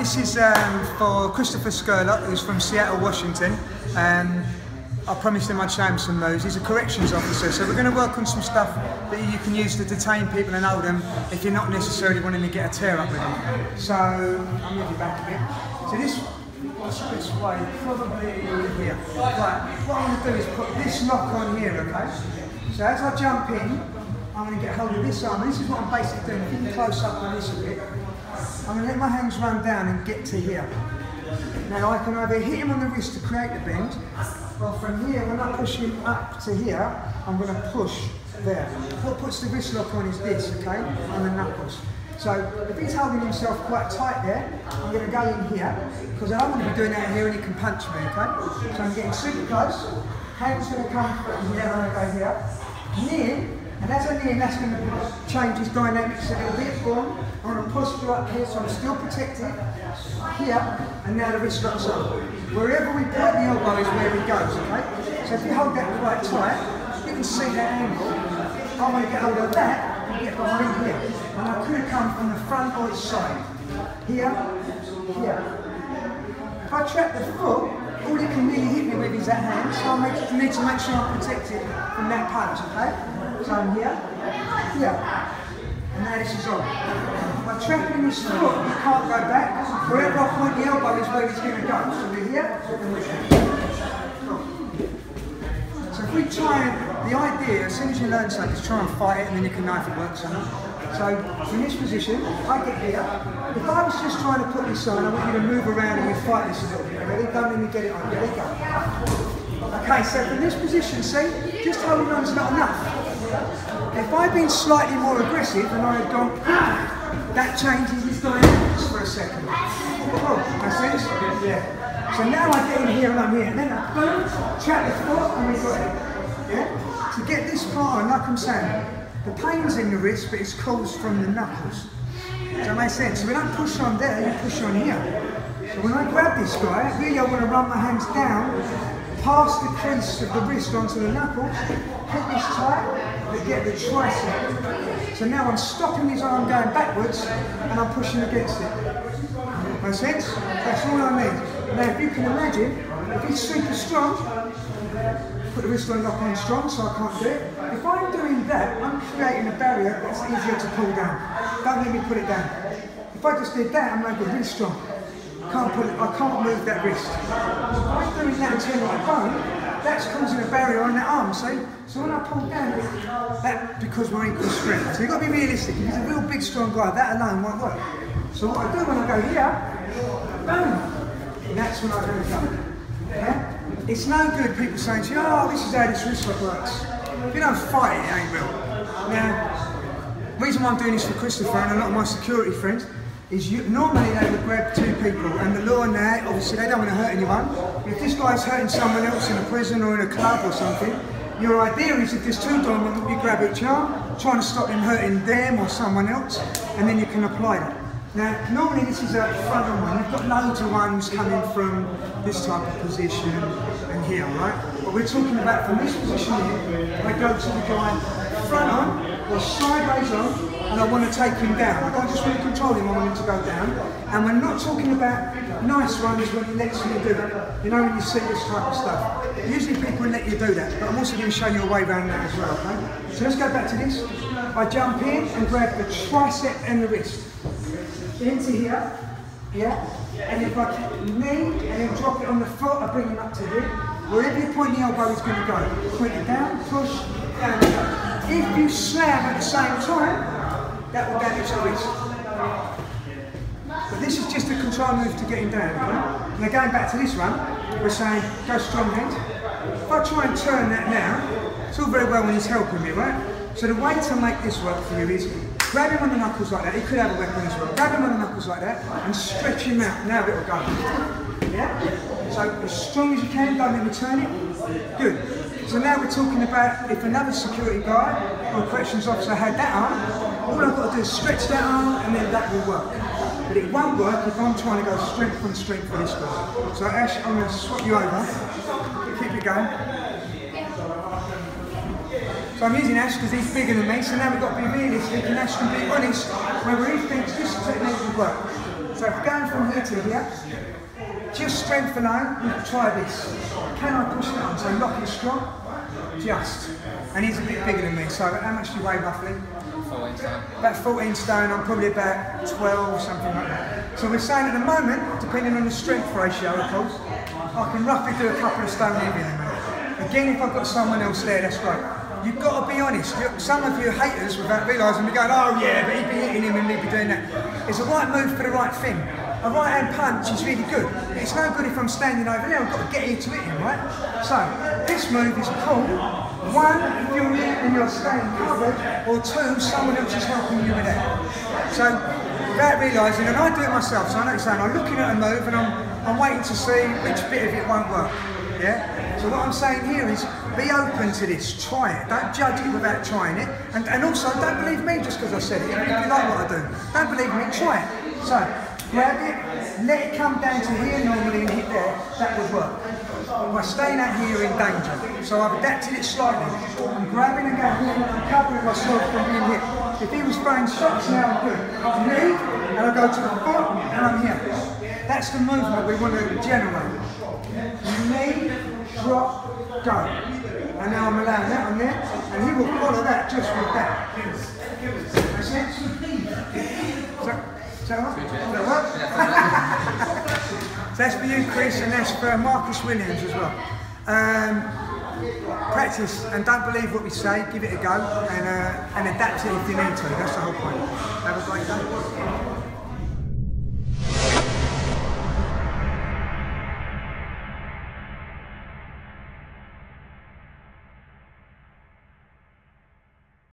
This is for Christopher Skurlock, who's from Seattle, Washington. I promised him I'd show him some moves. He's a corrections officer, so we're going to work on some stuff that you can use to detain people and hold them if you're not necessarily wanting to get a tear up with them. So, I'll move you back a bit. So this way, probably here. Right, what I'm going to do is put this lock on here, okay? So as I jump in, I'm going to get hold of this arm. This is what I'm basically doing. If you can close up on this a bit, I'm going to let my hands run down and get to here. Now I can either hit him on the wrist to create the bend, or from here, when I push him up to here, I'm going to push there. What puts the wrist lock on is this, okay, on the knuckles. So if he's holding himself quite tight there, I'm going to go in here, because I don't want to be doing that here and he can punch me, okay? So I'm getting super close, hands going to come from here, I'm going to go here, knee, and as I knee, that's going to change his dynamics a little bit. I'm going to posture up here, so I'm still protected, here, and now the wrist locks on. Wherever we point the elbow is where he goes, okay? So if you hold that quite tight, you can see that angle. I'm going to get hold of that and get behind here. And I could have come from the front or the side. Here, here. If I trap the foot, all he can really hit me with is that hand, so I need to make sure I'm protected from that punch, okay? So I'm here, here. And now this is on. By trapping this foot, you can't go back. Wherever I point the elbow is where he's going to go. So we're here, and we're here. So if we try and, the idea, as soon as you learn something, is try and fight it and then you can know if it works or not. So in this position, I get here. If I was just trying to put this on, I want you to move around and we fight this a little bit. Ready? Don't let me get it on. Ready? Go. Okay, so from this position, see, just holding on is not enough. If I'd been slightly more aggressive and I had gone, that changes his dynamics for a second. Oh, that's it? Yeah. So now I get in here and I'm here, and then I boom, trap the foot and we've got it. Yeah? To get this part on, like I'm saying, the pain's in the wrist, but it's caused from the knuckles. Does that make sense? So we don't push on there, you push on here. So when I grab this guy, really I want to run my hands down, past the crease of the wrist onto the knuckles, hit this tight, but get the tricep. So now I'm stopping his arm going backwards, and I'm pushing against it. Make sense? That's all I need. Now if you can imagine, if he's super strong, put the wrist on lock on strong, so I can't do it. If I'm doing that, I'm creating a barrier that's easier to pull down. Don't let me put it down. If I just did that, I'm making it really strong. I can't move that wrist. If I'm doing that and turning my bone, that's causing a barrier on that arm, see? So when I pull down, that because we're equal strength. So you've got to be realistic. If he's a real big, strong guy, that alone won't work. So what I do when I go here, boom, and that's when I really go. Yeah? It's no good people saying to you, oh, this is how this wrist lock works. If you don't fight it, it ain't real. Now, the reason why I'm doing this for Christopher and a lot of my security friends is normally they would grab two people, and the law now, obviously they don't want to hurt anyone. If this guy's hurting someone else in a prison or in a club or something, your idea is if there's two dominant, you grab each arm, trying to stop him hurting them or someone else, and then you can apply that. Now, normally this is a front on one. You've got loads of ones coming from this type of position and here, right? But we're talking about from this position here, I go to the guy front on or sideways on, and I want to take him down. I don't just want to control him, I want him to go down. And we're not talking about nice ones when he lets you do it. You know when you see this type of stuff. Usually people let you do that, but I'm also going to show you a way around that as well, okay? So let's go back to this. I jump in and grab the tricep and the wrist. Into here, yeah? And if I knee and then drop it on the foot, I bring him up to here. Wherever you point the elbow is going to go. Point it down, push, down, go. If you slam at the same time, that will damage the wrist. But this is just a control move to get him down. Okay? Now going back to this one, we're saying go strong hand. If I try and turn that now, it's all very well when he's helping me, right? So the way to make this work for you is grab him on the knuckles like that. He could have a weapon as well. Grab him on the knuckles like that and stretch him out. Now it'll go. Yeah? So as strong as you can, don't let me turn it. Good. So now we're talking about if another security guard or corrections officer had that arm, all I've got to do is stretch that arm and then that will work. But it won't work if I'm trying to go strength on strength for this guy. So Ash, I'm going to swap you over. Keep it going. So I'm using Ash because he's bigger than me, so now we've got to be realistic and Ash can be honest whether he thinks this technique will work. So So if going from here to here, just strength alone, you can try this. Can I push it on? So lock it strong. Just. And he's a bit bigger than me, so how much do you weigh roughly? 14 stone. About 14 stone, I'm probably about 12, something like that. So we're saying at the moment, depending on the strength ratio of course, I can roughly do a couple of stone heavier than me. Again, if I've got someone else there, that's great. You've got to be honest. Some of you haters, without realising, we're going, oh yeah, but he'd be hitting him and he'd be doing that. It's the right move for the right thing. A right hand punch is really good. It's no good if I'm standing over there, I've got to get here to hit him, right? So, this move is cool. One, if you're here and you're staying covered, or two, someone else is helping you with that. So, without realising, and I do it myself, so I know what you're saying, I'm looking at a move and I'm waiting to see which bit of it won't work. Yeah? So what I'm saying here is, be open to this, try it. Don't judge it without trying it. And also, don't believe me just because I said it. Even if you like what I do, don't believe me, try it. So, grab it, let it come down to here normally and hit there, that would work. But by staying out here in danger. So I've adapted it slightly. I'm grabbing and going here, I'm covering myself from being hit. If he was throwing shots now, I'm good. Knee, and I go to the foot, and I'm here. That's the movement we want to generate. Knee, drop, go. And now I'm allowing that on there, and he will follow that just with that. Make sense? Is that right? So that's for you, Chris, and that's for Marcus Williams as well. Practice and don't believe what we say, give it a go and adapt it if you need to. That's the whole point. Have a great day.